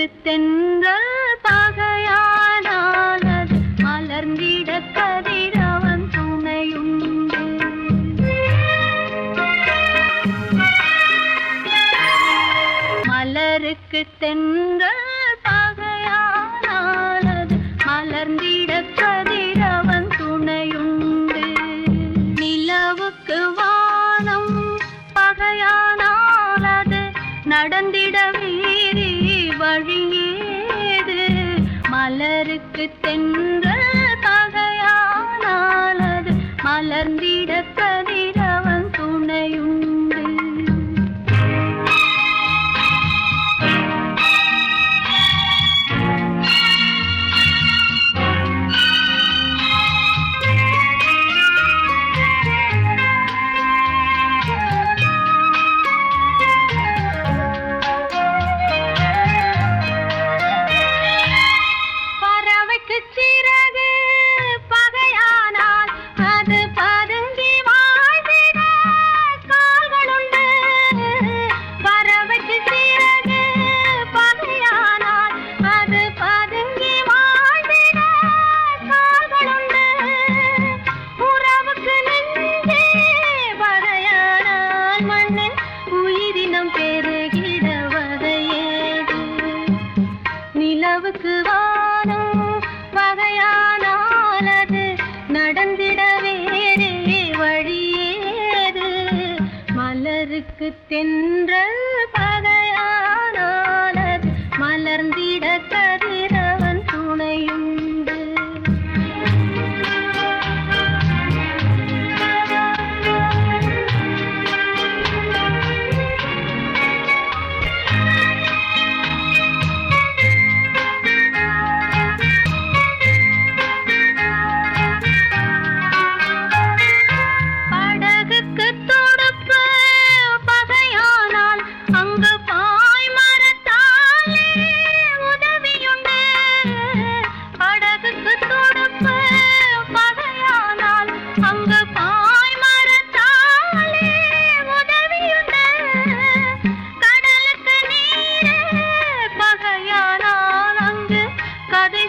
மலருக்கு தென்றல் பகையானானது மலர்ந்திட கதிரவன் துணையுண்டு. மலருக்கு தென்றல் பகையானானது மலர்ந்திட கதிரவன் துணையுண்டு. நிலவுக்கு வானம் பகையானாலது நடந்திட வீரி வழியேது. மலருக்கு தென்றல் பகையானாலது மலர்ந்திட கதிரவன் துணையுண்டு. நிலவுக்கு வானம் பகையானாலது நடந்திட வேறே வழியேது. மலருக்கு தென்றல் பகையானாலது மலர்ந்திட கதிரவன் துணையுண்டு.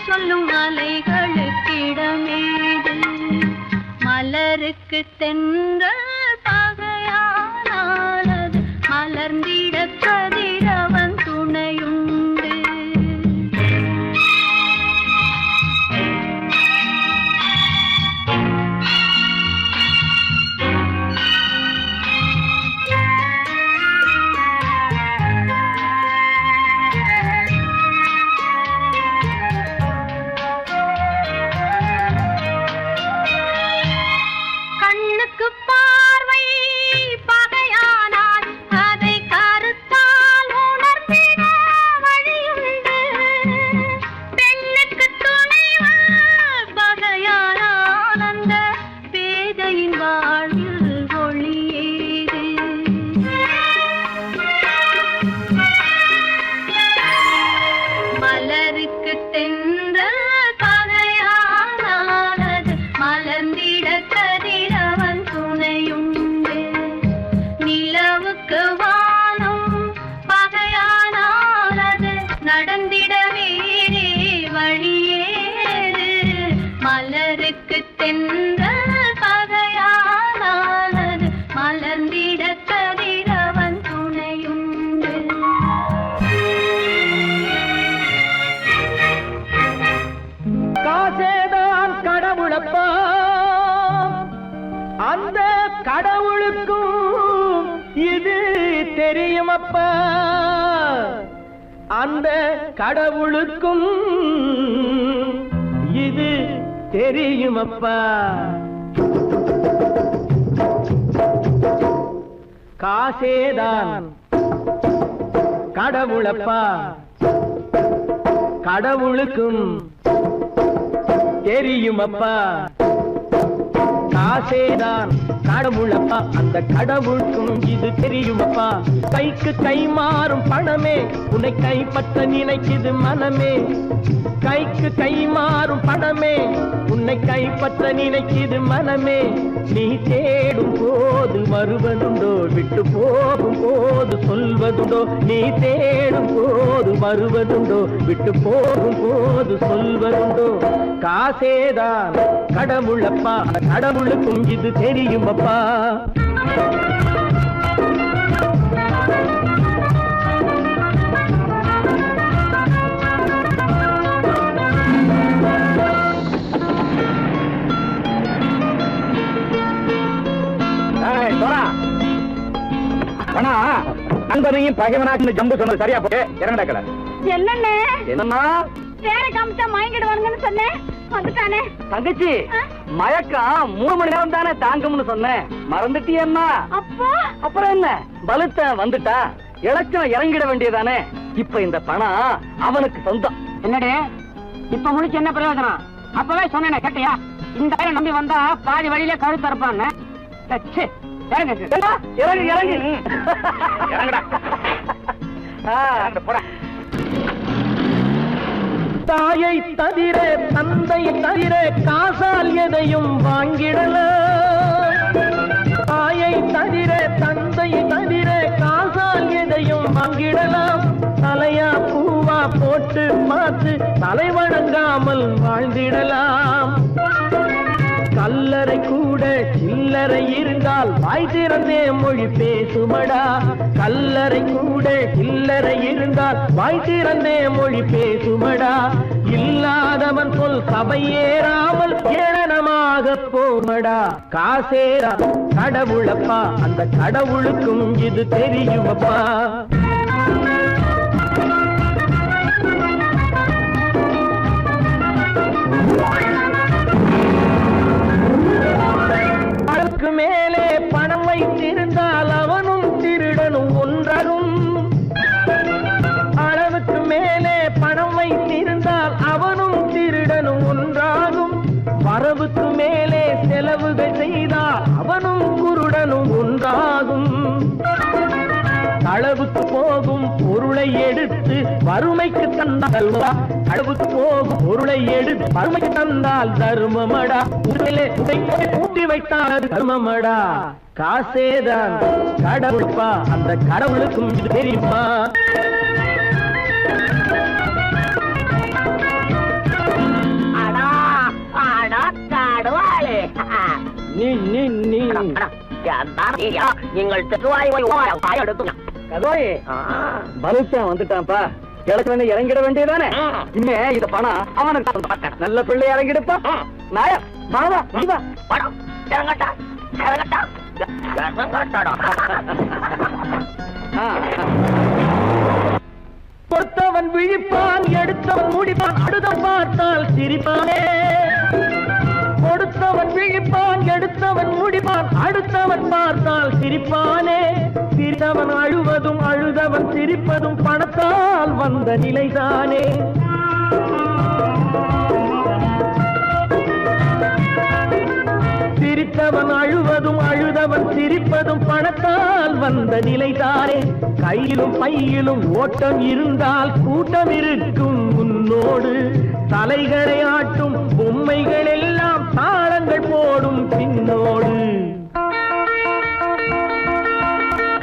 சொல்லும் அலைகளுக்கிடமேது. மலருக்கு தென்றல் பகையானாலது மலர்ந்திட கதிரவன் துணையுண்டு. பார்வை பகையானால் அதை கருத்தால் உணர்ந்திட வழியுண்டு. பெண்ணுக்கு துணைவன் பகையானால் அந்த பேதையின் வாழ்வில் ஒளியேது. மலருக்கு தென்றல் பகையானாலது மலர்ந்திட கதிரவன் துணையுண்டு. நிலவுக்கு வானம் பகையானாலது நடந்திட வேறே வழியேது. மலருக்கு தென்றல் பகையானாலது மலர்ந்திட கதிரவன் துணையுண்டு. காசேதான் கடவுளப்பா, அந்த கடவுளுக்கும் இது தெரியுமப்பா. அந்த கடவுளுக்கும் இது தெரியுமப்பா. காசேதான் கடவுளப்பா, கடவுளுக்கும் தெரியுமப்பா. காசேதான் கடவுளப்பா, அந்த கடவுளுக்கும் இது தெரியுமப்பா. கைக்கு கை மாறும் பணமே உன்னை கைப்பற்ற நினைக்குது மனமே. கைக்கு கை மாறும் பணமே உன்னை கைப்பற்ற நினைக்குது மனமே. நீ தேடும் தேடும் போது வருவதுண்டோ விட்டு போகும் போது சொல்வதுண்டோ நீ தேடும் போது வருவதுண்டோ விட்டு போகும் போது சொல்வதுண்டோ காசேதான் கடவுளப்பா கடவுளுக்கும் இது தெரியுமப்பா நண்பனையும் பகைவனாக்கு ஜம்பு சொன்னது சரியா போட்டு இறங்கடக்கல என்னண்ணே என்னன்னா வேற காமிச்சா மயங்கிடுவானுங்கன்னு சொன்னேன் வந்துட்டானே தங்கச்சி மயக்கம் 3 மணி நேரம் தானே தாங்கும்னு சொன்னேன் மறந்துட்டியம்மா அப்போ அப்புறம் என்ன பலுத்த வந்துட்டா இலச்சம் இறங்கிட வேண்டியதானே இப்ப இந்த பணம் அவனுக்கு சொந்தம் என்னடே இப்ப முடிச்சு என்ன பிரயோஜனம் அப்பவே சொன்னேனே கேட்டியா இந்த பையன் நம்பி வந்தா பாதி வழியில கழுத்து இருப்பான்னு இறங்கு இறங்கு இறங்குடா போடா தாயை தவிர தந்தையை தவிர காசால் எதையும் வாங்கிடலாம் தாயை தவிர தந்தையை தவிர காசால் எதையும் வாங்கிடலாம் தலையா பூவா போட்டு பார்த்து தலை வணங்காமல் வாழ்ந்திடலாம் கல்லறை கூட சில்லறை இருந்தால் வாய் திறந்தே மொழி பேசுமடா கல்லறை கூட சில்லறை இருந்தால் வாய் திறந்தே மொழி பேசுமடா இல்லாதவன் சொல் சபையேறாமல் ஏளனமாக போமடா காசேரா கடவுளப்பா அந்த கடவுளுக்கும் இது தெரியுமப்பா அளவுக்கு மேலே பணம் வைத்திருந்தால் அவனும் திருடனும் ஒன்றாகும் அளவுக்கு மேலே பணம் வைத்திருந்தால் அவனும் திருடனும் ஒன்றாகும் வரவுக்கு மேலே செலவுகள் செய்தால் அவனும் குருடனும் ஒன்றாகும் அளவுக்கு போகும் பொருளை எடுத்து வறுமைக்கு தந்தால் அளவுக்கு போகும் பொருளை எடுத்து வறுமைக்கு தந்தால் தர்மமடா கூட்டி வைத்தால் தர்மமடா காசேதான் கடவுள்ப்பா அந்த கடவுளுக்கும் இது தெரியுமா நீ நீ நீ நீங்கள் தெருவாய் எடுத்து கதோய் பலுத்தன் வந்துட்டான்ப்பா கிழக்கு இறங்கிட வேண்டியதானே இனிமே இந்த பணம் அவனுக்கு நல்ல பிள்ளை இறங்கிடுப்பா நாயா மாவா வா படம் இறங்கட்டா இறங்கட்டா கொடுத்தவன் விழிப்பான் எடுத்தவன் முடிப்பான் அடுத்தவன் பார்த்தால் சிரிப்பானே கொடுத்தவன் விழிப்பான் எடுத்தவன் முடிப்பான் அடுத்தவன் பார்த்தால் சிரிப்பானே சிரித்தவன் அழுவதும் அழுதவன் சிரிப்பதும் பணத்தால் வந்த நிலைதானே சிரித்தவன் அழுவதும் அழுதவன் சிரிப்பதும் பணத்தால் வந்த நிலைதானே கையிலும் பையிலும் ஓட்டம் இருந்தால் கூட்டம் இருக்கும் உன்னோடு தலைகளை ஆட்டும் பொம்மைகள் எல்லாம் தாளங்கள் போடும் பின்னோடு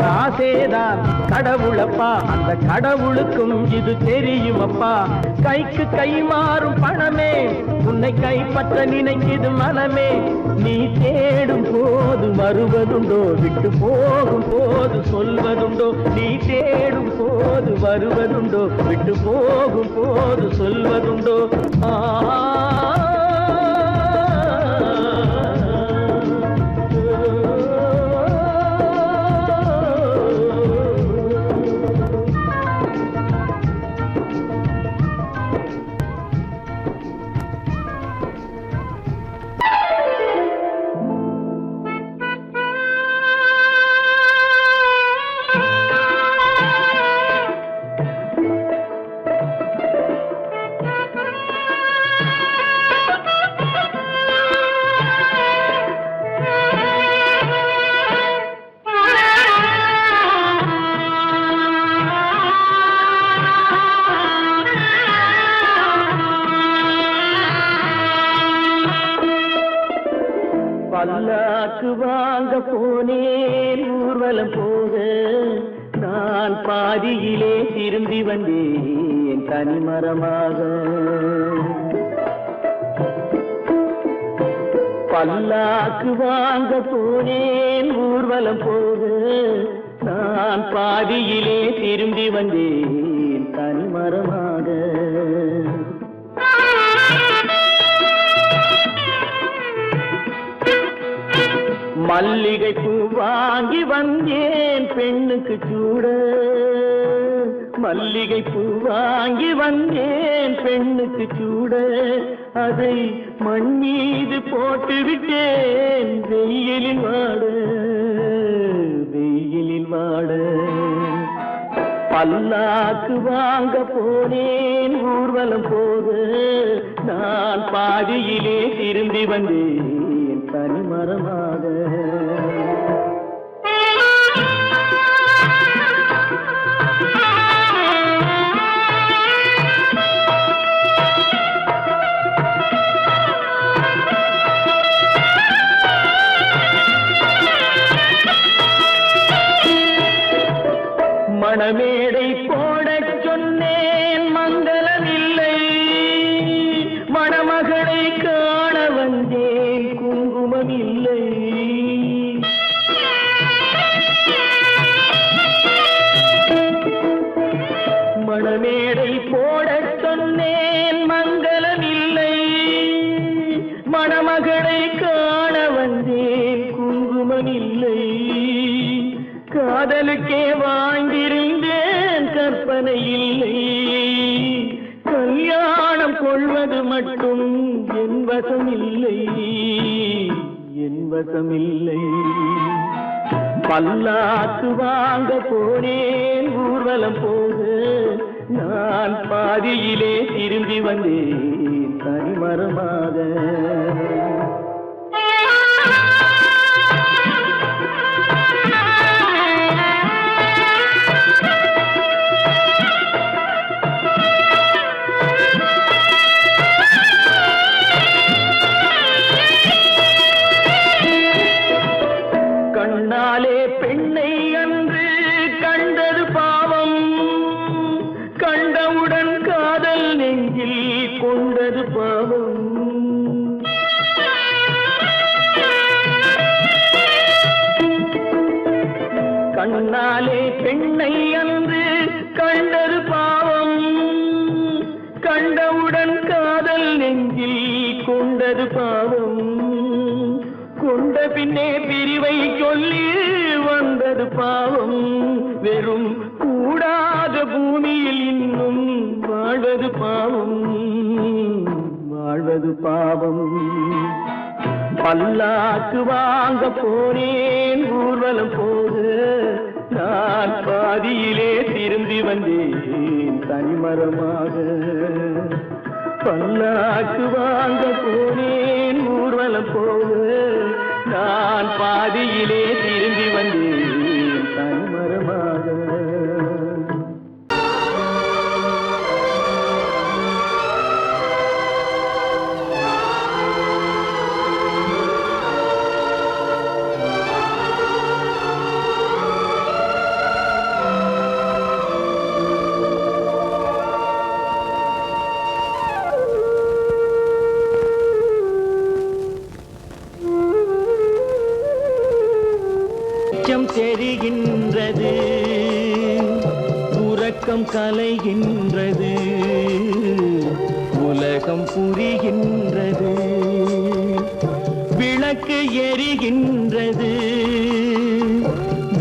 காசேதான் கடவுளப்பா அந்த கடவுளுக்கும் இது தெரியுமப்பா கைக்கு கை மாறும் பணமே உன்னை கைப்பற்ற நினைக்குது மனமே நீ தேடும் போது வருவதுண்டோ விட்டு போகும் போது சொல்வதுண்டோ நீ தேடும் போது வருவதுண்டோ விட்டு போகும் போது சொல்வதுண்டோ வாங்க போனேன் ஊர்வலம் போக நான் பாதியிலே திரும்பி வந்தேன் தனிமரமாக பல்லாக்கு வாங்க போனேன் ஊர்வலம் போக நான் பாதியிலே திரும்பி வந்தேன் தனிமரமாக மல்லிகை பூ வாங்கி வந்தேன் பெண்ணுக்கு சூட மல்லிகை பூ வாங்கி வந்தேன் பெண்ணுக்கு சூட அதை மண் மீது போட்டு விட்டேன் வெயிலில் வாட பல்லாக்கு வாங்க போனேன் ஊர்வலம் போக நான் பாதியிலே திரும்பி வந்தேன் தனிமரமாக மணமேடை போடச் சொன்னேன் மங்களமில்லை மணமகளை காண வந்தேன் குங்குமமில்லை மணமேடை போடச் சொன்னேன் மங்களமில்லை மணமகளை காண வந்தேன் குங்குமமில்லை காதலுக்கே வாழ்ந்திருந்தேன் கற்பனை இல்லை கல்யாணம் கொள்வது மட்டும் என் வசமில்லை பல்லாக்கு வாங்க போனேன் ஊர்வலம் போக நான் பாதியிலே திரும்பி வந்தேன் தனிமரமாக கண்ணாலே பெண்ணை அன்று கண்டது பாவம் கண்டவுடன் காதல் நெஞ்சில் கொண்டது பாவம் கண்ணாலே பெண்ணை அன்று கண்டது பாவம் கண்டவுடன் காதல் நெஞ்சில் கொண்டது பாவம் கொண்ட பின்னே பிரிவை சொல்லி வந்தது பாவம் வெறும் கூடாத பூமியில் இன்னும் வாழ்வது பாவம் பல்லாக்கு வாங்க போனேன் ஊர்வலம் போக நான் பாதியிலே திரும்பி வந்தேன் தனிமரமாக பல்லாக்கு வாங்க போனேன் ஊர்வலம் போக நான் பாதியிலே திரும்பி வந்தேன் தனிமரமாக தெரிகின்றது உறக்கம் கலைகின்றது உலகம் புரிகின்றது விளக்கு எரிகின்றது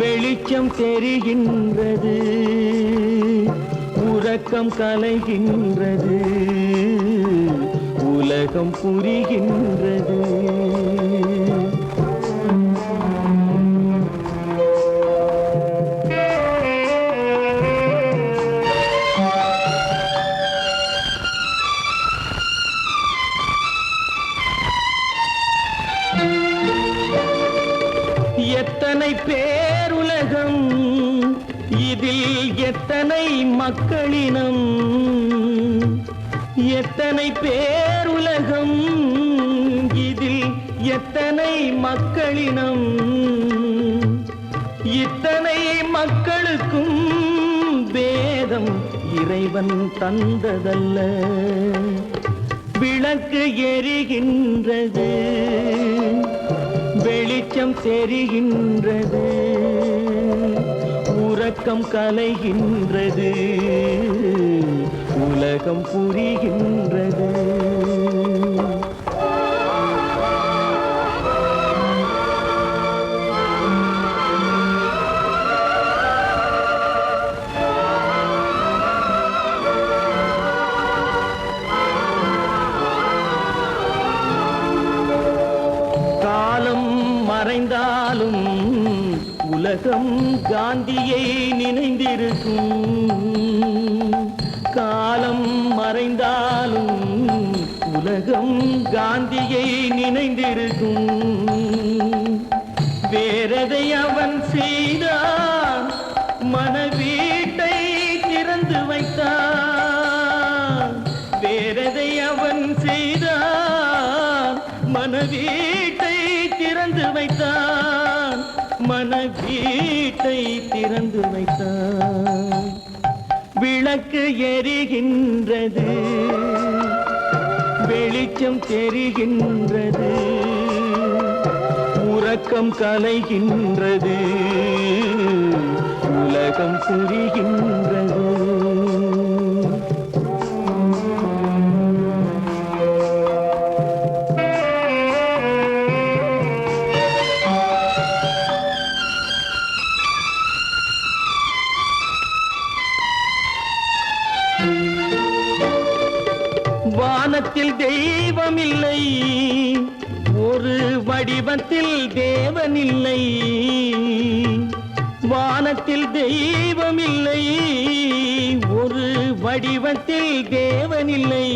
வெளிச்சம் தெரிகின்றது உறக்கம் கலைகின்றது உலகம் புரிகின்றது எத்தனை பேருலகம் இதில் எத்தனை மக்களினம் எத்தனை பேருலகம் இதில் எத்தனை மக்களினம் இத்தனை மக்களுக்கும் வேதம் இறைவன் தந்ததல்ல. விளக்கு எரிகின்றது, வெளிச்சம் தெரிகின்றது, உறக்கம் கலைகின்றது, உலகம் புரிகின்றது. மறைந்தாலும் உலகம் காந்தியை நினைந்திருக்கும். காலம் மறைந்தாலும் உலகம் காந்தியை நினைந்திருக்கும். வேறதை அவன் செய்தான், மனவீட்டை திறந்து வைத்தான். வேறதை அவன் செய்தான், மனவீட்டை திறந்து வைத்தான். மனவீட்டை திறந்து வைத்தான். விளக்கு எரிகின்றது, வெளிச்சம் தெரிகின்றது, உறக்கம் கலைகின்றது, உலகம் புரிகின்றது. வானத்தில் தெய்வமில்லை, ஒரு வடிவத்தில் தேவனில்லை. வானத்தில் தெய்வமில்லை, ஒரு வடிவத்தில் தேவனில்லை.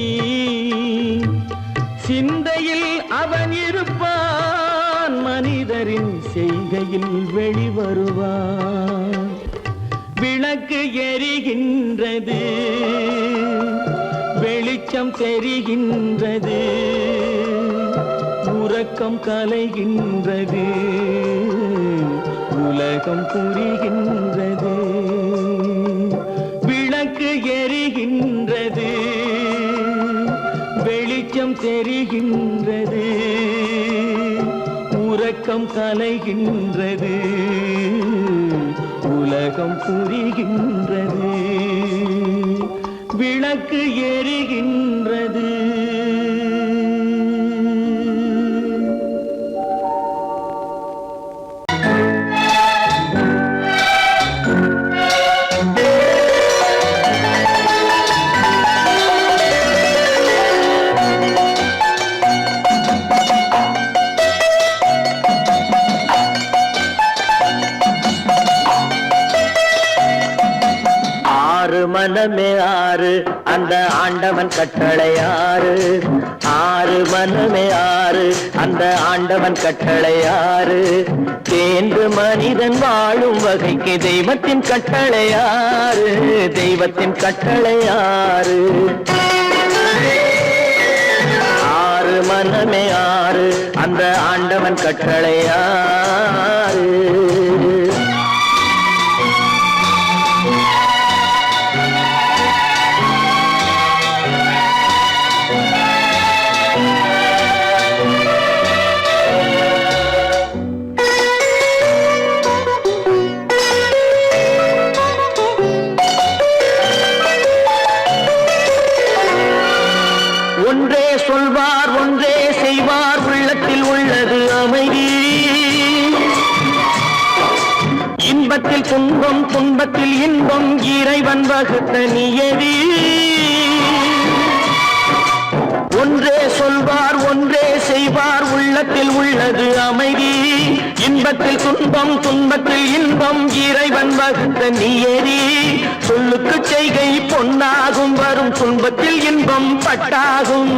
சிந்தையில் அவன் இருப்பான், மனிதரின் செய்கையில் வெளிவருவான். விளக்கு எரிகின்றது, வெளிச்சம் தெரிகின்றது, உறக்கம் கலைகின்றது, உலகம் புரிகின்றது. விளக்கு எரிகின்றது, வெளிச்சம் தெரிகின்றது, உறக்கம் கலைகின்றது, உலகம் புரிகின்றது. விளக்கு எரிகின்றது. மனமே ஆறு, அந்த ஆண்டவன் கட்டளை ஆறு. ஆறு மனமே ஆறு, அந்த ஆண்டவன் கட்டளை ஆறு. தேர்ந்து மனிதன் வாழும் வகைக்கு தெய்வத்தின் கட்டளை ஆறு. தெய்வத்தின் கட்டளை ஆறு. ஆறு மனமே ஆறு, அந்த ஆண்டவன் கட்டளை ஆறு. ஒன்றே சொல்வார், ஒன்றே செய்வார், உள்ளத்தில் உள்ளது அமைதி. இன்பத்தில் துன்பம், துன்பத்தில் இன்பம், இறைவன் வகுத்த நியதி. ஒன்றே சொல்வார், ஒன்றே செய்வார், உள்ளத்தில் உள்ளது அமைதி. இன்பத்தில் துன்பம், துன்பத்தில் இன்பம், இறைவன் வகுத்த நியதி. சொல்லுக்கு செய்கை பொன்னாகும், வரும் துன்பத்தில் இன்பம் பட்டாகும்.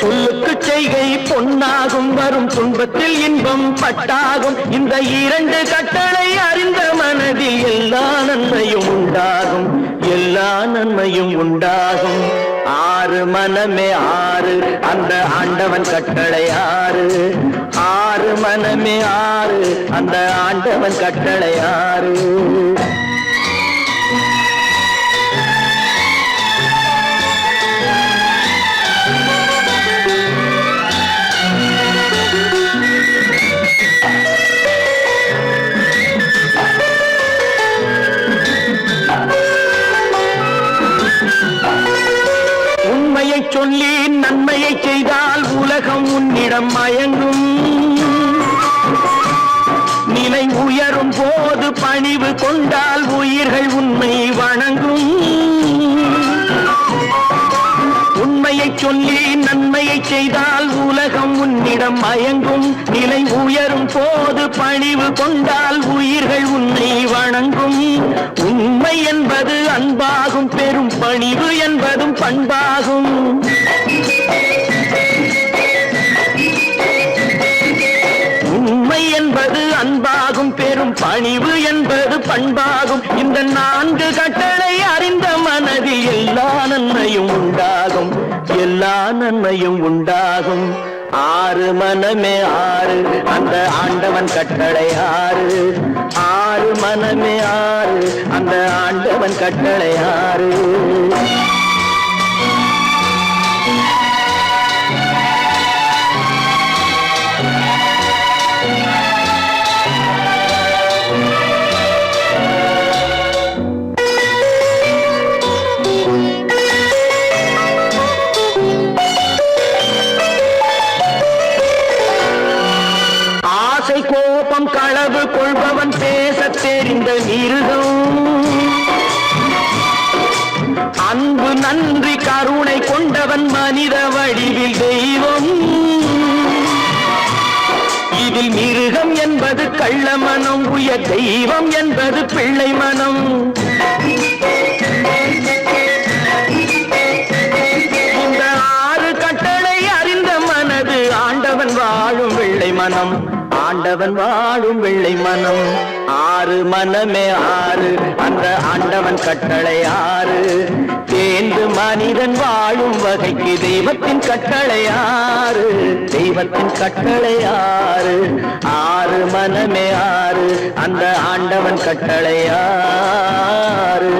சொல்லுக்கு செய்கை பொன்னாகும், வரும் துன்பத்தில் இன்பம் பட்டாகும். இந்த இரண்டு கட்டளை அறிந்த மனதில் எல்லா நன்மையும் உண்டாகும். எல்லா நன்மையும் உண்டாகும். ஆறு மனமே ஆறு, அந்த ஆண்டவன் கட்டளை ஆறு. ஆறு மனமே ஆறு, அந்த ஆண்டவன் கட்டளை ஆறு. உண்மையை சொல்லி நன்மையை செய்தால் உலகம் உன்னிடம் மயங்கும். நிலை உயரும் போது பணிவு கொண்டால் உயிர்கள் உன்னை வணங்கும். உண்மையை சொல்லி நன்மையை செய்தால் உலகம் உன்னிடம் மயங்கும். நிலை உயரும் போது பணிவு கொண்டால் உயிர்கள் உன்னை வணங்கும். உண்மை என்பது அன்பாகும், பெரும் பணிவு என்பதும் பண்பாகும். உண்மை என்பது அன்பாகும், பெரும் பணிவு என்பது பண்பாகும். இந்த 4 கட்டளை அறிந்த மனதில் எல்லா நன்மையும் உண்டாகும். எல்லா நன்மையும் உண்டாகும். ஆறு மனமே ஆறு, அந்த ஆண்டவன் கட்டளை ஆறு. ஆறு மனமே ஆறு, அந்த ஆண்டவன் கட்டளை ஆறு. கோபம் களவு கொள்பவன் பேசத் தெரிந்த மிருகம். அன்பு நன்றி கருணை கொண்டவன் மனித வடிவில் தெய்வம். இதில் மிருகம் என்பது கள்ள மனம், உயர் தெய்வம் என்பது பிள்ளை மனம். இந்த 6 கட்டளை அறிந்த மனது ஆண்டவன் வாழும் வெள்ளை மனம். ஆண்டவன் வாழும் வெள்ளை மனம். ஆறு மனமே ஆறு, அந்த ஆண்டவன் கட்டளை ஆறு. தேர்ந்து மனிதன் வாழும் வகைக்கு தெய்வத்தின் கட்டளை ஆறு. தெய்வத்தின் கட்டளை ஆறு. ஆறு மனமே ஆறு, அந்த ஆண்டவன் கட்டளை ஆறு.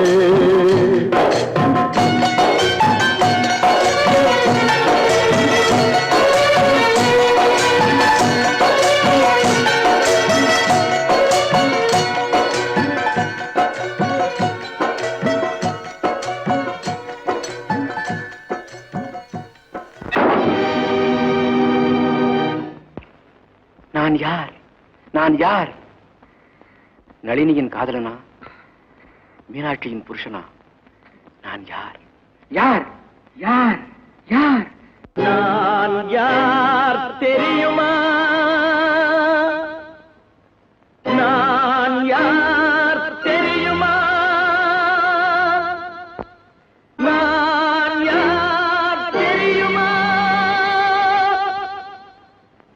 நான் யார்? நான் யார்? நளினியின் காதலனா? மீனாட்சியின் புருஷனா? நான் யார்? யார்? யார்? யார்? நான் யார் தெரியுமா? நான் யார் தெரியுமா? நான் யார் தெரியுமா?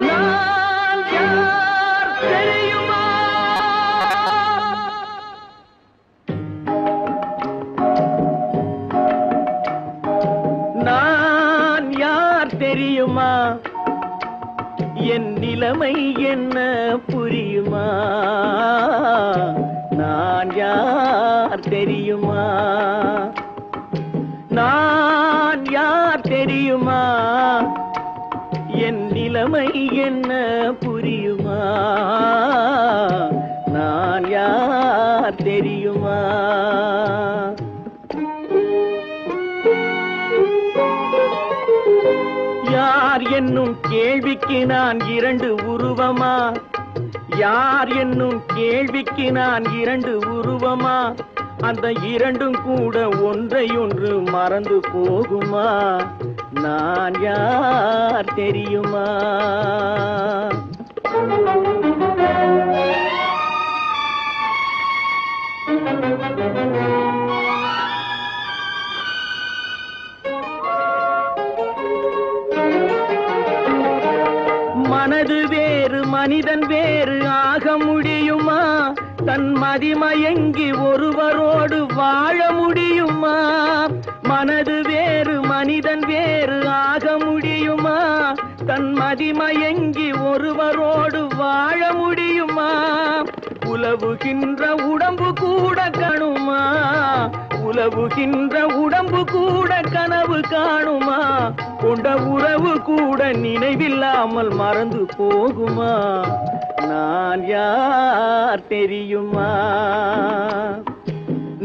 நான் யார் தெரியுமா? நான் யார் தெரியுமா? என் நிலைமை என்ன புரியுமா? நான் யார் தெரியுமா? நான் யார் தெரியுமா? என் நிலைமை என்ன புரியுமா? நான் யார் தெரியுமா? யார் என்னும் கேள்விக்கு நான் 2 உருவமா? யார் என்னும் கேள்விக்கு நான் 2 உருவமா? அந்த 2ம் கூட ஒன்றையொன்று மறந்து போகுமா? நான் யார் தெரியுமா? மனது வேறு மனிதன் வேறு ஆக முடியுமா? தன் மதிமயங்கி ஒருவரோடு வாழ முடியுமா? மனது வேறு மனிதன் வேறு ஆக முடியுமா? தன் மதிமயங்கி ஒருவரோடு வாழ முடியுமா? உலவுகின்ற உடம்பு கூட கணுமா? உலவுகின்ற உடம்பு கூட கனவு காணுமா? கொண்ட உறவு கூட நினைவில்லாமல் மறந்து போகுமா? நான் யார் தெரியுமா?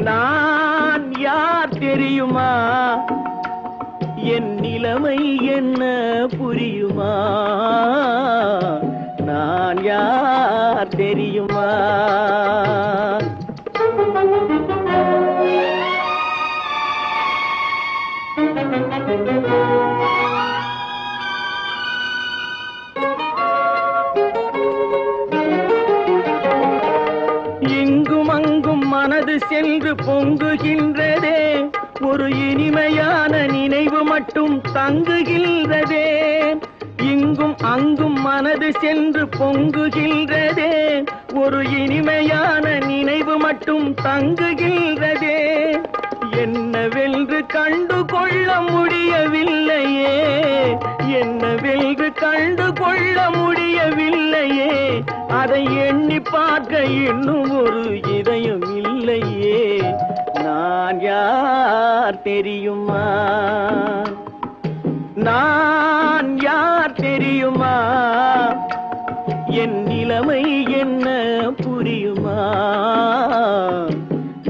நான் யார் தெரியுமா? என் நிலைமை என்ன புரியுமா? நான் யார் தெரியுமா? இங்கும் அங்கும் மனது சென்று பொங்குகின்றதே, ஒரு இனிமையான நினைவு மட்டும் தங்குகின்றதே. இங்கும் அங்கும் மனது சென்று பொங்குகின்றதே, ஒரு இனிமையான நினைவு மட்டும் தங்குகின்றதே. என்னவென்று கண்டு கொள்ள முடியவில்லையே, என்னவென்று கண்டு கொள்ள முடியவில்லையே. அதை எண்ணி பார்க்க இன்னும் ஒரு இதயம் இல்லையே. நான் யார் தெரியுமா? நான் யார் தெரியுமா? என் நிலைமை என்ன புரியுமா?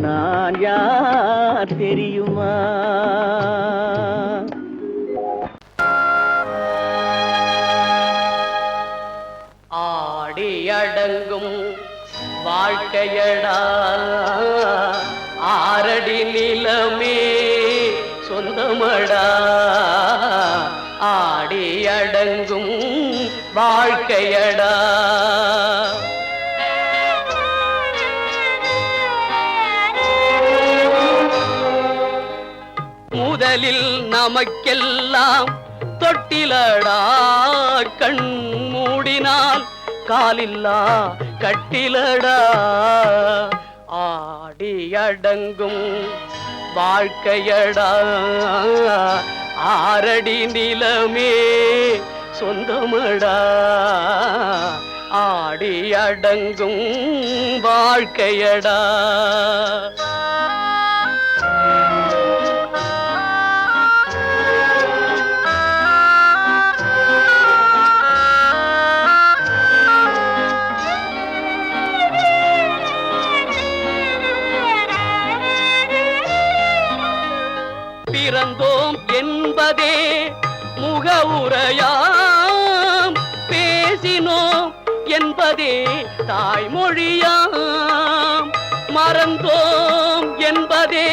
நான் யார் தெரியுமா? ஆடி அடங்கும் வாழ்க்கையடா, ஆரடி நிலமே சொந்தமடா. ஆடி அடங்கும் வாழ்க்கையடா. முதலில் நமக்கெல்லாம் தொட்டிலடா, கண் மூடினால் காலில்லா கட்டிலடா. ஆடி அடங்கும் வாழ்க்கையடா, ஆரடி நிலமே சொந்தமடா. ஆடி அடங்கும் வாழ்க்கையடா. பிறந்தோம் என்பதே முகவுரையாம், பேசினோம் என்பதே தாய்மொழியாம். மறந்தோம் என்பதே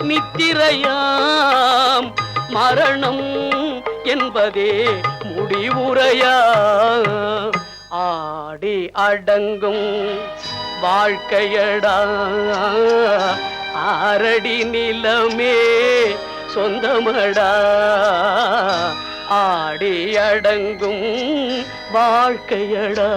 நித்திரையாம், மரணம் என்பதே முடிவுரையாம். ஆடி அடங்கும் வாழ்க்கையடா, ஆரடி நிலமே சொந்தமடா. ஆடி அடங்கும் வாழ்க்கையடா.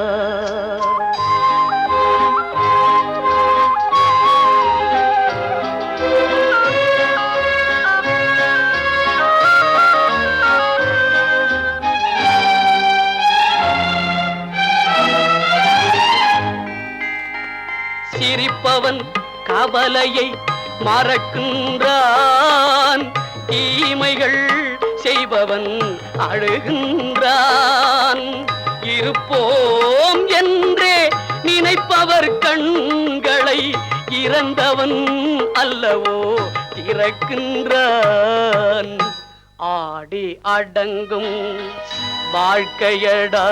சிரிப்பவன் கவலையை மறக்கின்றான், தீமைகள் செய்பவன் அழுகின்றான். இருப்போம் என்றே நினைப்பவர் கண்களை இறந்தவன் அல்லவோ திறக்கின்றான். ஆடி அடங்கும் வாழ்க்கையடா,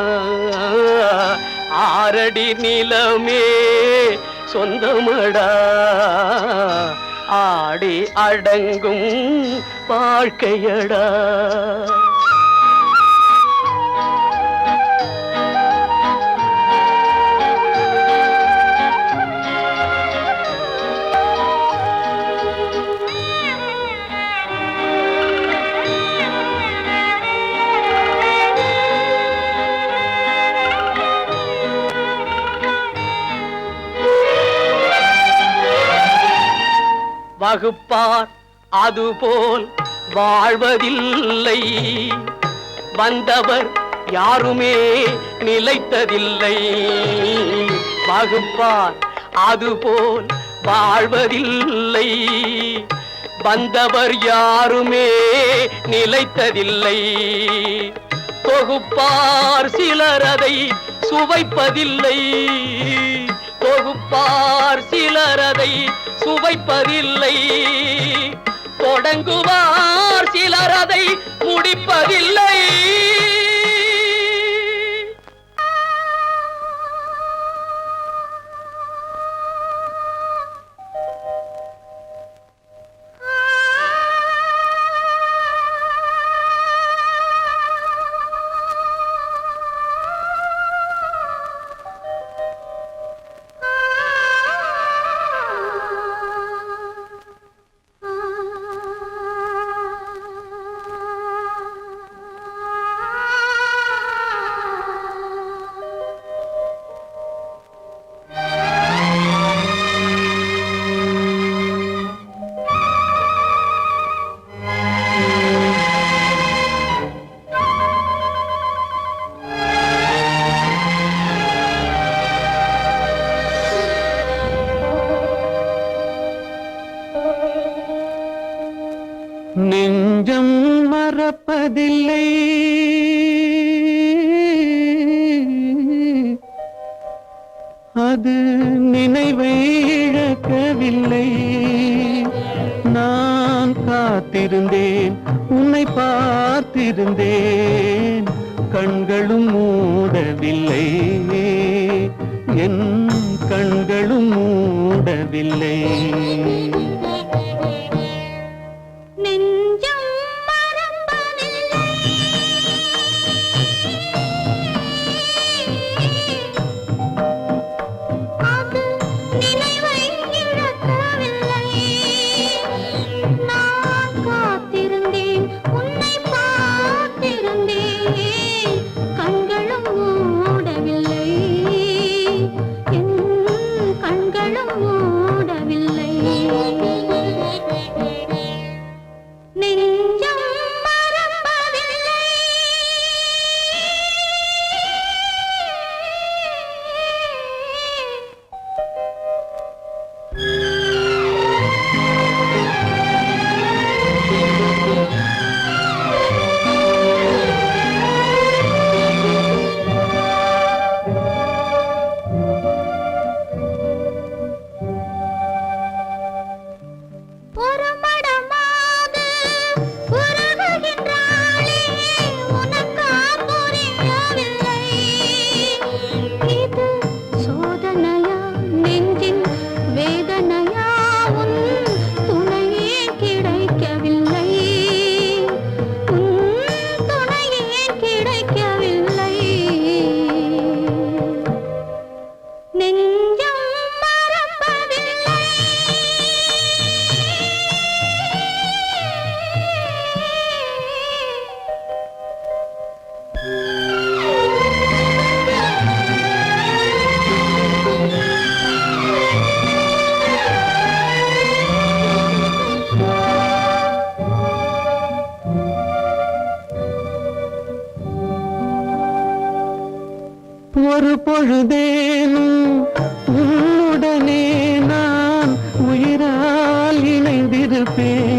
ஆரடி நிலமே சொந்தமடா. ஆடி அடங்கும் வாழ்க்கையடா. வகுப்பார் அதுபோல் வாழ்வதில்லை. வந்தவர் யாருமே நிலைத்ததில்லை. வகுப்பார் அதுபோல் வாழ்வதில்லை. வந்தவர் யாருமே நிலைத்ததில்லை. தொகுப்பார் சிலர் அதை சுவைப்பதில்லை. தொகுப்பார் சிலர் அதை சுவைப்பதில்லை. தொடங்குவார் சிலர் அதை முடிப்பதில்லை. நெஞ்சம் மறப்பதில்லை, அது நினைவை இழக்கவில்லை. நான் காத்திருந்தேன், உன்னை பார்த்திருந்தேன், கண்களும் மூடவில்லை, என் கண்களும் மூடவில்லை. ஒரு பொழுதேனும் உன்னுடனே நான் உயிரால் இணைந்திருப்பேன்.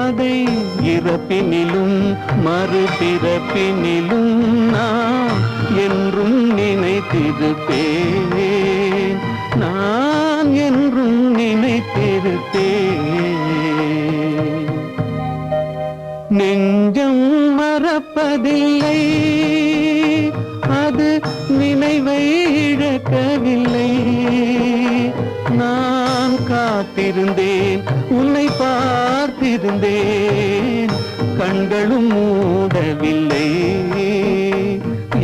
அதை இறப்பினிலும் மறுபிறப்பினிலும் நான் என்றும் நினைத்திருப்பேன். நான் என்றும் நினைத்திருப்பேன். நெஞ்சம் மறப்பதில்லை, அது நினைவை இழக்கவில்லை. நான் காத்திருந்தேன், உன்னை பார்த்திருந்தேன், கண்களும் மூடவில்லை,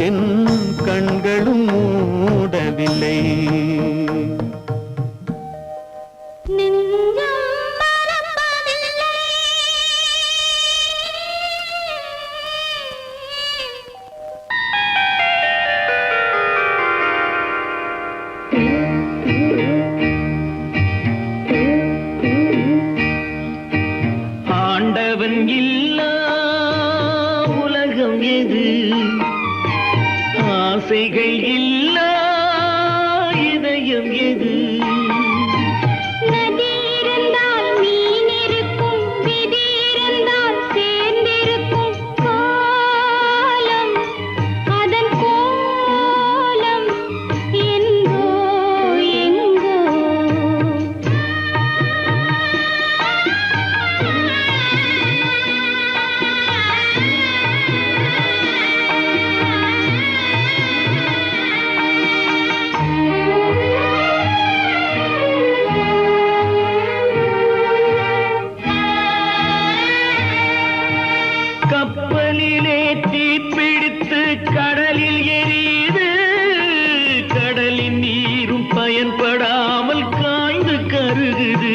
என் கண்களும் மூடவில்லை. ஆசைகள் இல்லா இதயம் எது? நதி இருந்தால் மீன் இருக்கும், விதி இருந்தால் சேர்ந்திருக்கும் காலம், அதன் கோலம் எங்கோ எங்கோ. கப்பலிலே தீப்பிடித்து கடலில் எரியுது, கடலின் நீரும் பயன்படாமல் காய்ந்து கருகுது.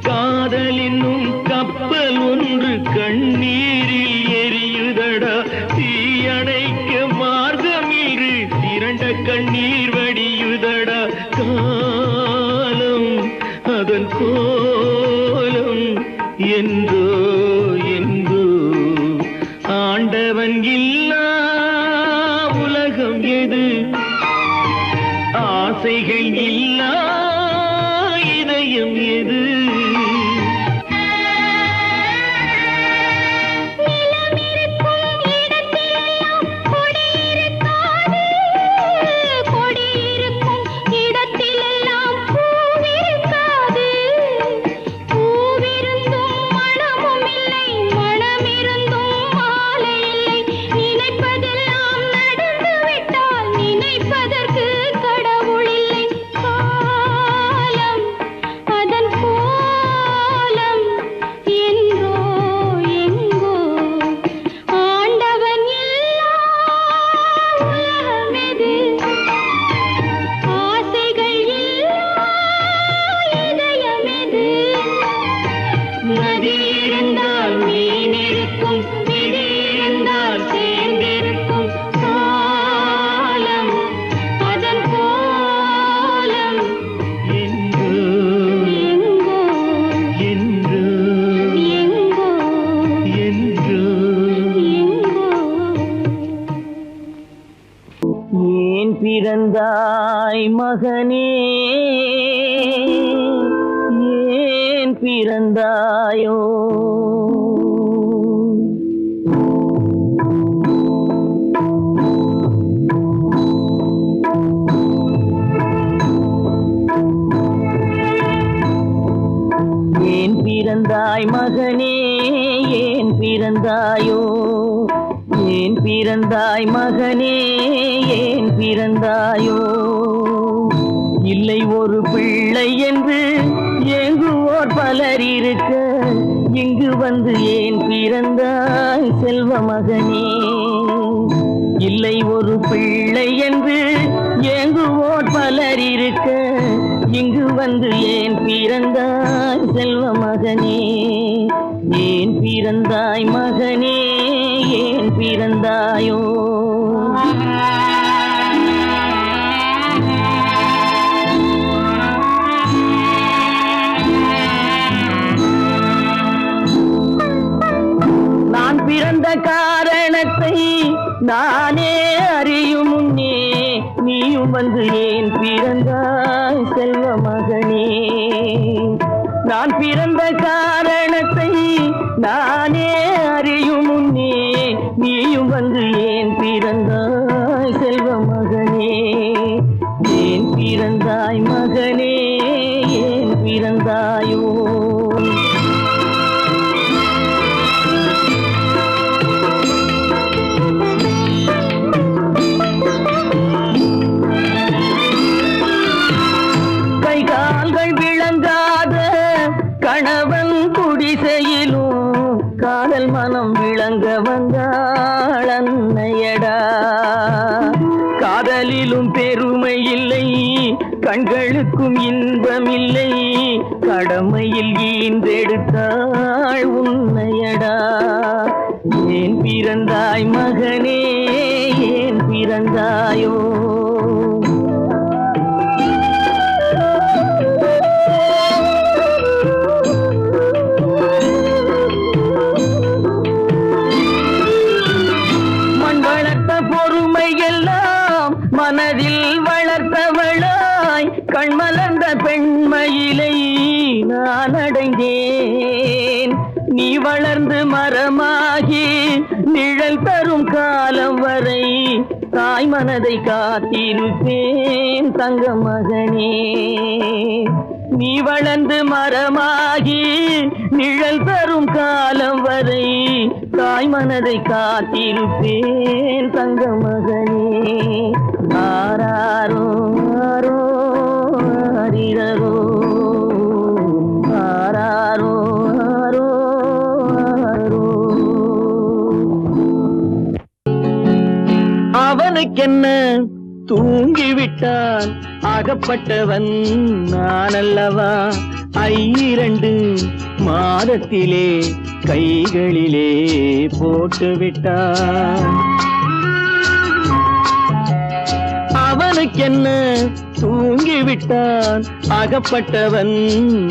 காதல் என்னும் கப்பல் ஒன்று கண்ணீரில் எரியுதடா, தீயணைக்க மார்க்கமின்றி திரண்ட கண்ணீர் வடியுதடா. காலம் அதன் கோலம் என்றோ என்றோ. ஆண்டவன் இல்லா உலகம் எது? ஆசைகள் இல்லா இதயம் எது? நிலமிருக்கும் இடத்திலெல்லாம் கொடியிருக்காது, கொடியிருக்கும் இடத்திலெல்லாம் பூவிருக்காது. பூவிருந்தும் மணமும் இல்லை, மணமிருந்தும் மாலை இல்லை. நினைப்பதெல்லாம் நடந்துவிட்டால் நினைப்பதற்கு கடவுள் இல்லை. காலம் அதன் கோலம் என்றோ எங்கோ. ஆண்டவன் இல்லா உலகமெது? ஆசைகள் இல்லா இதயமெது? நதி இருந்தால் மீன் இருக்கும், விதி இருந்தால் சேர்ந்திருக்கும் காலம், அதன் கோலம் என்றோ எங்கோ என்றோ எங்கோ என்றோ. எங்கோ. ஏன் பிறந்தாய் மகனே, ஏன் பிறந்தாயோ? ஏன் பிறந்தாய் மகனே, ஏன் பிறந்தாயோ? ஏன் பிறந்தாய் மகனே, ஏன் பிறந்தாயோ? இல்லை ஒரு பிள்ளை என்று ஏங்குவோர் பலர் இருக்க, இங்கு வந்து ஏன் பிறந்தாய் செல்வ மகனே? இல்லை ஒரு பிள்ளை என்று ஏங்குவோர் பலர் இருக்க, இங்கு வந்து ஏன் பிறந்தாய் செல்வ மகனே? ஏன் பிறந்தாய் மகனே, ஏன் பிறந்தாயோ? நான் பிறந்த காரணத்தை நானே அறியும் முன்னே, நீயும் வந்து ஏன் பிறந்தாய் செல்வ மகனே? நான் பிறந்த காரணத்தை நானே அறியும் முன்னே, நீயும் வந்து ஏன் பிறந்தாய் செல்வ மகனே? ஏன் பிறந்தாய் மகனே, ஏன் பிறந்தாயோ? கை கால்கள் விளங்காத கணவன் குடிசையிலும் காதல் மனம் விளங்க வந்தாள் அன்னையடா. காதலிலும் பெருமை இல்லை, கண்களுக்கும் இன்பமில்லை, கடமையில் ஈன்றெடுத்தாள் உன்னையடா. ஏன் பிறந்தாய் மகனே, ஏன் பிறந்தாயோ? மண் வளர்த்த பொறுமை எல்லாம் மனதில் வளர்த்தவளாய் கண்மலர்ந்த பெண்மயிலை நான் அடைந்தேன். நீ வளர்ந்து மரமாகி நிழல் தரும் காலம் வரை தாய் மனதை காத்திருப்பேன் தங்க மகனே. நீ வளர்ந்து மரமாகி நிழல் தரும் காலம் வரை தாய் மனதை காத்திருப்பேன் தங்க மகனே. ஆராரோ ஆரோ ஆரிரரோ ஆராரோ ஆரோ ஆரோ. அவனுக்கென்ன தூங்கிவிட்டான் அகப்பட்டவன் நான் அல்லவா. 2 மாதத்திலே கைகளிலே போட்டுவிட்டான். அவனுக்கென்ன தூங்கிவிட்டான் அகப்பட்டவன்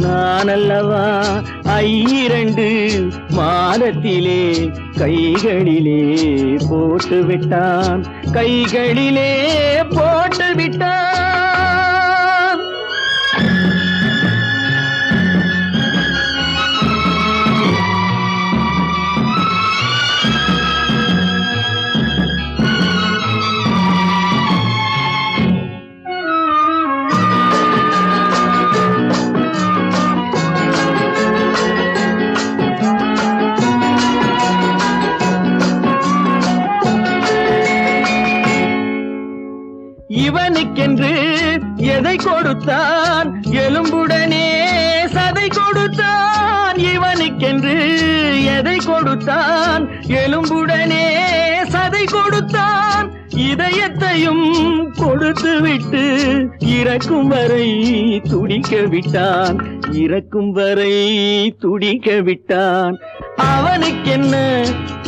நான் அல்லவா. 2 மாதத்திலே கைகளிலே போட்டுவிட்டான். கைகளிலே போட்டுவிட்டான். இவனுக்கென்று எதை கொடுத்தான் எலும்புடனே சதை கொடுத்தான். இவனுக்கென்று எதை கொடுத்தான் எலும்புடனே சதை கொடுத்தான். இதயத்தையும் கொடுத்து விட்டு இறக்கும் வரை துடிக்க விட்டான். இறக்கும் வரை துடிக்க விட்டான். அவனுக்கென்ன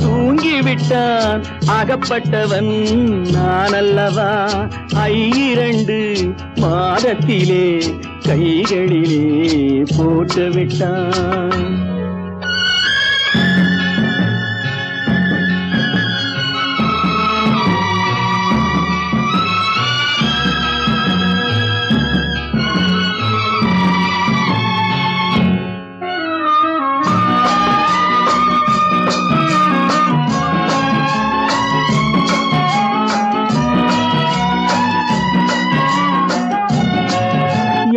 தூங்கிவிட்டான் அகப்பட்டவன் நான் அல்லவா. 2 மாதத்திலே கைகளிலே போட்டுவிட்டான்.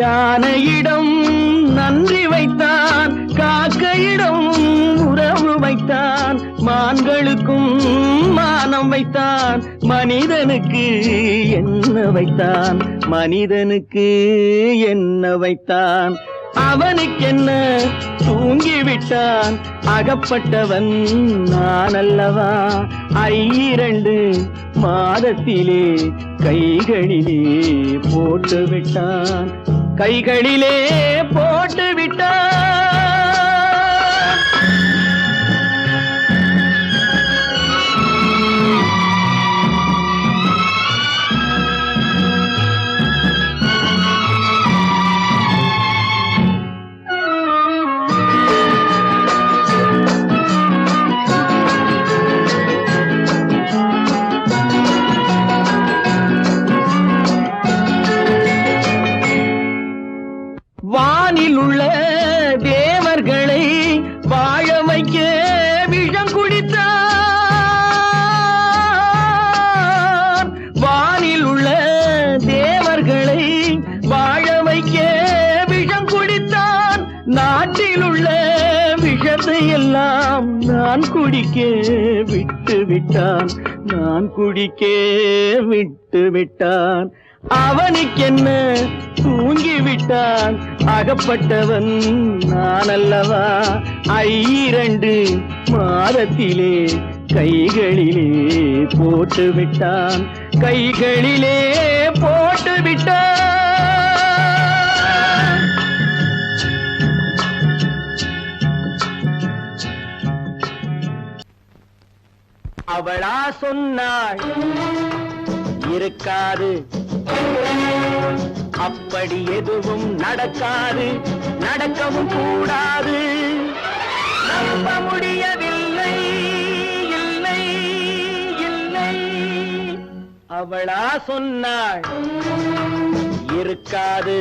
யானையிடம் நன்றி வைத்தான் காக்கையிடம் உறவு வைத்தான். மான்களுக்கும் மானம் வைத்தான். மனிதனுக்கு என்ன வைத்தான் மனிதனுக்கு என்ன வைத்தான். அவனுக்கென்ன தூங்கிவிட்டான் அகப்பட்டவன் நான் அல்லவா. 2 மாதத்திலே கைகளிலே போட்டுவிட்டான். கைகளிலே போட்டுவிட்டான். வானில் உள்ள தேவர்களை வாழ வைக்க விஷம் குடித்தான். வானில் உள்ள தேவர்களை வாழ வைக்க விஷம் குடித்தான். நாட்டில் உள்ள விஷத்தை எல்லாம் நான் குடிக்க விட்டு விட்டான். நான் குடிக்க விட்டு விட்டான். அவனுக்கென்ன தூங்கிவிட்டான் அகப்பட்டவன் நான் அல்லவா. 2 மாதத்திலே கைகளிலே போட்டுவிட்டான். கைகளிலே போட்டுவிட்டான். அவளா சொன்னாள் இருக்காது, அப்படி எதுவும் நடக்காது, நடக்கவும் கூடாது. நம்ப முடியவில்லை, இல்லை இல்லை. அவளா சொன்னாள் இருக்காது,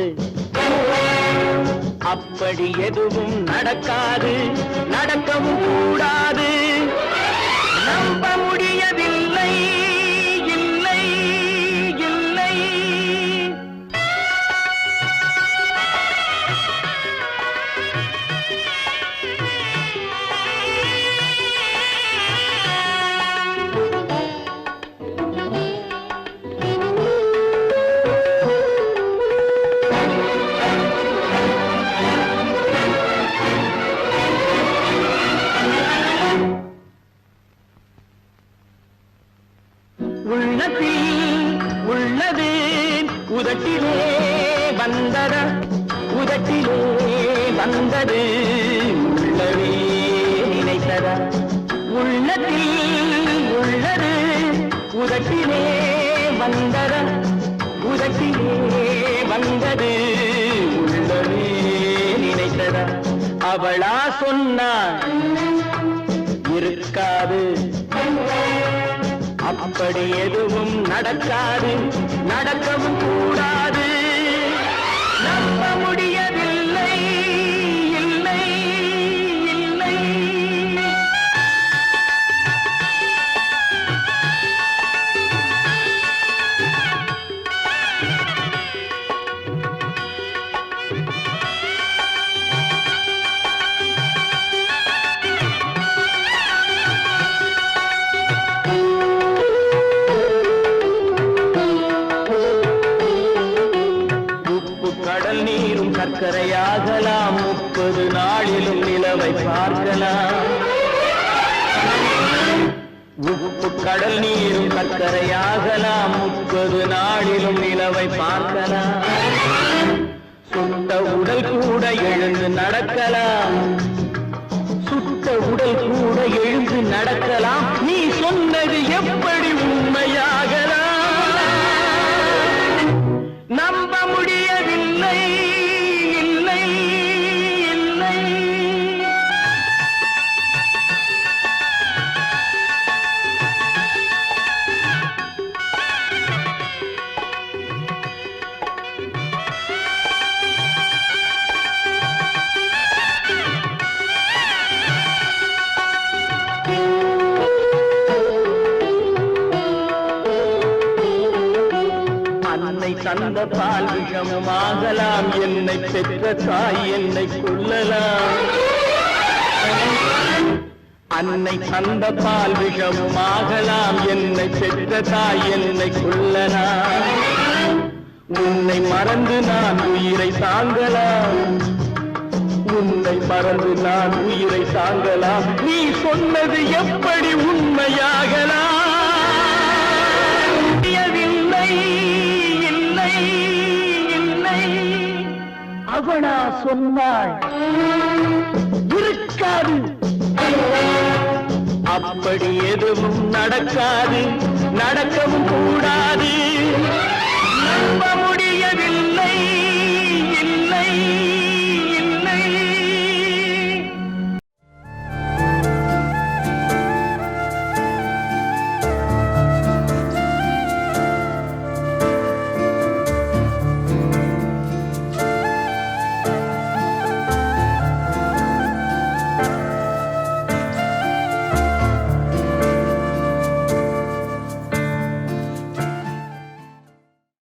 அப்படி எதுவும் நடக்காது, நடக்கவும் கூடாது. நம்ப முடியவில்லை, இல்லை இல்லை. உள்ளது உதட்டிலே வந்ததா, உதட்டிலே வந்தது உள்ளவே நினைத்ததா. உள்ளத்தில் உள்ளது உதட்டிலே வந்ததா, உதட்டிலே வந்தது உள்ளவே நினைத்ததா. அவளா சொன்னாள் இருக்காது, அப்படி எதுவும் நடக்காது, நடக்கவும் கூடாது. நம்ப முடியவில்லை, இல்லை இல்லை. கடல் நீரும் சர்க்கரையாகலாம், 30 நாளிலும் நிலவை பார்க்கலாம். உப்பு கடல் நீரும் சர்க்கரையாகலாம், 30 நாளிலும் நிலவை பார்க்கலாம். சுட்ட உடல் கூட எழுந்து நடக்கலாம், சுட்ட உடல் கூட எழுந்து நடக்கலாம். நீ சொன்னது எப்படி உண்மையாகலாம்? நம்ப முடியவில்லை, இல்லை இல்லை. அன்னை தந்த பால் விஷமும் ஆகலாம், என்னை பெற்ற தாய் என்னை கொல்லலாம். அன்னை தந்த பால் விஷமும் ஆகலாம், என்னை பெற்ற தாய் என்னை கொல்லலாம். உன்னை மறந்து நான் உயிரை தாங்கலாம், உன்னை மறந்து நான் உயிரை தாங்கலாம். நீ சொன்னது எப்படி உண்மையாகலாம்? அவளா சொன்னாள் இருக்காது, அப்படி எதுவும் நடக்காது, நடக்கவும் கூடாது.